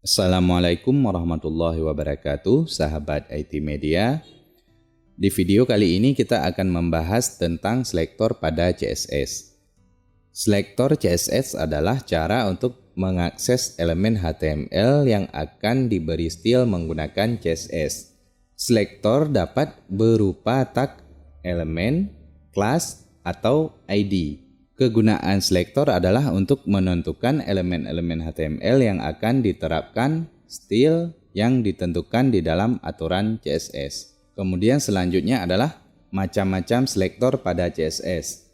Assalamualaikum warahmatullahi wabarakatuh, sahabat IT Media. Di video kali ini kita akan membahas tentang selektor pada CSS. Selektor CSS adalah cara untuk mengakses elemen HTML yang akan diberi style menggunakan CSS. Selektor dapat berupa tag, elemen, kelas, atau ID. Kegunaan selektor adalah untuk menentukan elemen-elemen HTML yang akan diterapkan style yang ditentukan di dalam aturan CSS. Kemudian selanjutnya adalah macam-macam selektor pada CSS.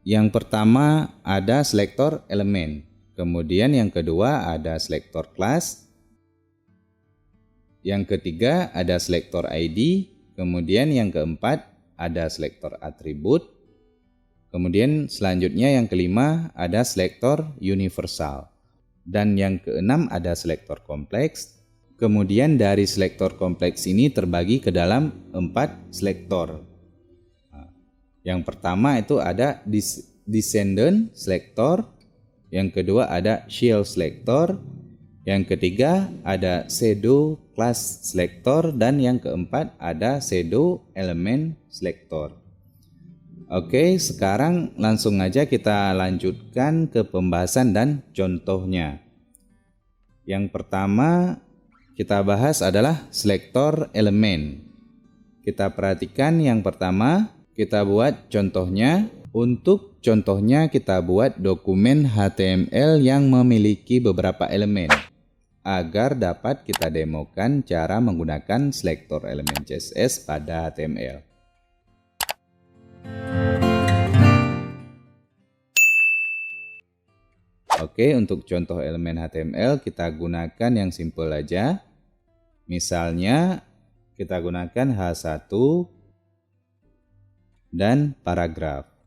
Yang pertama ada selektor elemen, kemudian yang kedua ada selektor kelas, yang ketiga ada selektor ID, kemudian yang keempat ada selektor atribut. Kemudian selanjutnya yang kelima ada selektor universal. Dan yang keenam ada selektor kompleks. Kemudian dari selektor kompleks ini terbagi ke dalam 4 selektor. Yang pertama itu ada descendant selektor. Yang kedua ada shield selektor. Yang ketiga ada shadow class selektor. Dan yang keempat ada shadow element selektor. Oke, sekarang langsung aja kita lanjutkan ke pembahasan dan contohnya. Yang pertama kita bahas adalah selektor elemen. Kita perhatikan yang pertama, kita buat contohnya. Untuk contohnya kita buat dokumen HTML yang memiliki beberapa elemen agar dapat kita demokan cara menggunakan selektor elemen CSS pada HTML. Oke, untuk contoh elemen HTML kita gunakan yang simple aja. Misalnya kita gunakan H1 dan paragraf.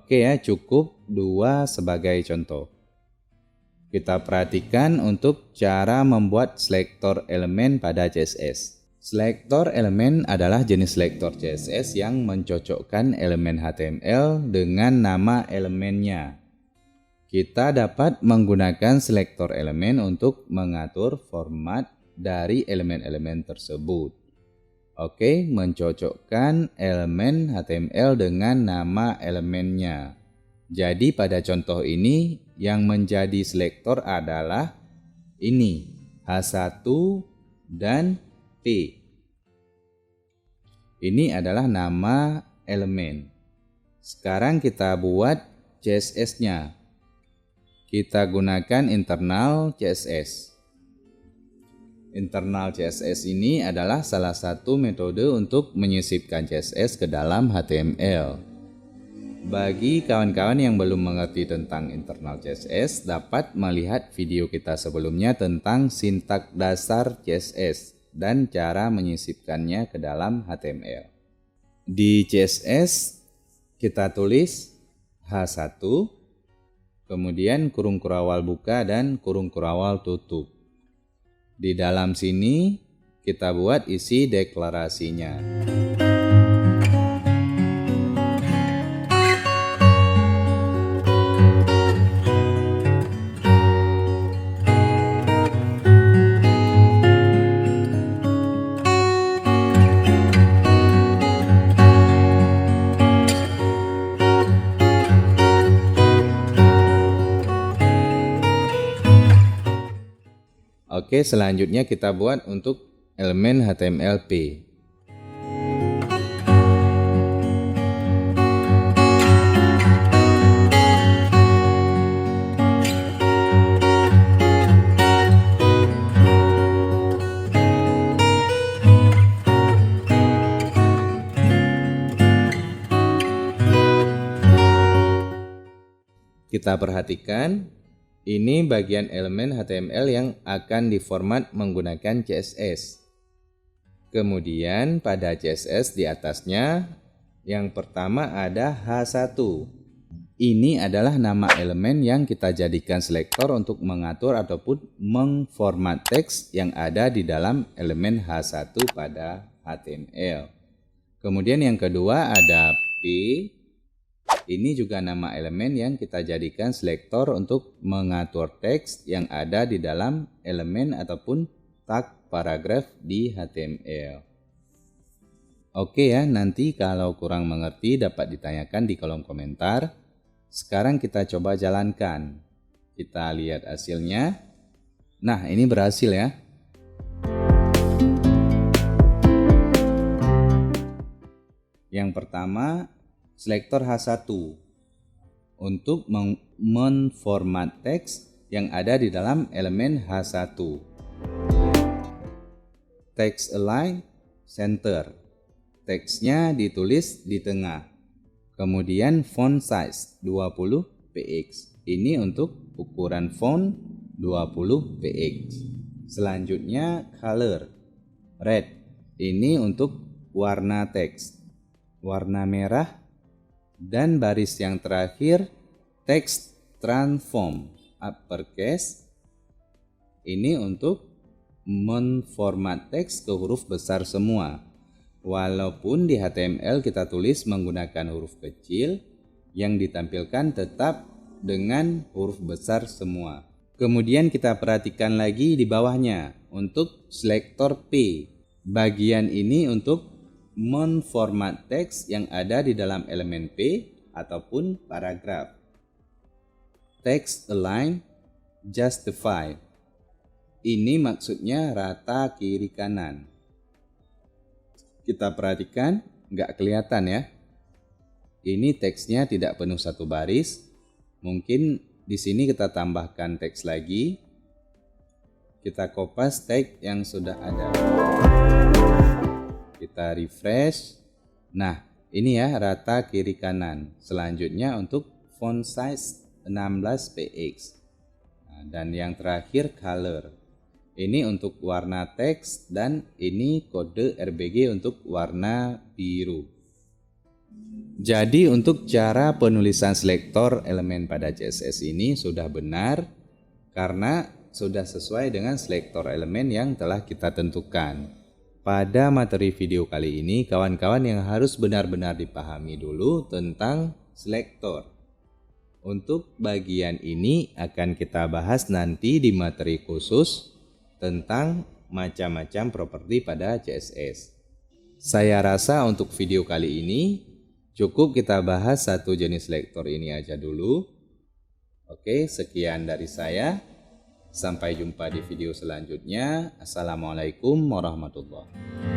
Oke ya, cukup 2 sebagai contoh. Kita perhatikan untuk cara membuat selektor elemen pada CSS. Selektor elemen adalah jenis selektor CSS yang mencocokkan elemen HTML dengan nama elemennya. Kita dapat menggunakan selektor elemen untuk mengatur format dari elemen-elemen tersebut. Oke, mencocokkan elemen HTML dengan nama elemennya. Jadi pada contoh ini yang menjadi selektor adalah ini, H1 dan P. Ini adalah nama elemen. Sekarang kita buat CSS-nya. Kita gunakan internal CSS. Internal CSS ini adalah salah satu metode untuk menyisipkan CSS ke dalam HTML. Bagi kawan-kawan yang belum mengerti tentang internal CSS, dapat melihat video kita sebelumnya tentang sintak dasar CSS dan cara menyisipkannya ke dalam HTML. Di CSS kita tulis H1, kemudian kurung kurawal buka dan kurung kurawal tutup. Di dalam sini kita buat isi deklarasinya. Oke, selanjutnya kita buat untuk elemen HTML P. Kita perhatikan, ini bagian elemen HTML yang akan diformat menggunakan CSS. Kemudian pada CSS di atasnya, yang pertama ada H1. Ini adalah nama elemen yang kita jadikan selektor untuk mengatur ataupun mengformat teks yang ada di dalam elemen H1 pada HTML. Kemudian yang kedua ada P. Ini juga nama elemen yang kita jadikan selektor untuk mengatur teks yang ada di dalam elemen ataupun tag paragraf di HTML. Oke ya, nanti kalau kurang mengerti dapat ditanyakan di kolom komentar. Sekarang kita coba jalankan. Kita lihat hasilnya. Nah, ini berhasil ya. Yang pertama, selektor H1 untuk menformat teks yang ada di dalam elemen H1. Text align center. Teksnya ditulis di tengah. Kemudian font size 20 px. Ini untuk ukuran font 20 px. Selanjutnya color red. Ini untuk warna teks. Warna merah. Dan baris yang terakhir text transform uppercase. Ini untuk menformat teks ke huruf besar semua. Walaupun di HTML kita tulis menggunakan huruf kecil, yang ditampilkan tetap dengan huruf besar semua. Kemudian kita perhatikan lagi di bawahnya untuk selektor P. Bagian ini untuk menformat teks yang ada di dalam elemen P ataupun paragraf. Text align justify. Ini maksudnya rata kiri kanan. Kita perhatikan, nggak kelihatan ya. Ini teksnya tidak penuh satu baris. Mungkin di sini kita tambahkan teks lagi. Kita kopas teks yang sudah ada. Kita refresh. Nah, ini ya rata kiri kanan. Selanjutnya untuk font size 16 px. Nah, dan yang terakhir color. Ini untuk warna teks dan ini kode RBG untuk warna biru. Jadi untuk cara penulisan selektor elemen pada CSS ini sudah benar karena sudah sesuai dengan selektor elemen yang telah kita tentukan. Pada materi video kali ini kawan-kawan yang harus benar-benar dipahami dulu tentang selektor. Untuk bagian ini akan kita bahas nanti di materi khusus tentang macam-macam properti pada CSS. Saya rasa untuk video kali ini cukup kita bahas satu jenis selektor ini aja dulu. Oke, sekian dari saya. Sampai jumpa di video selanjutnya. Assalamualaikum warahmatullahi wabarakatuh.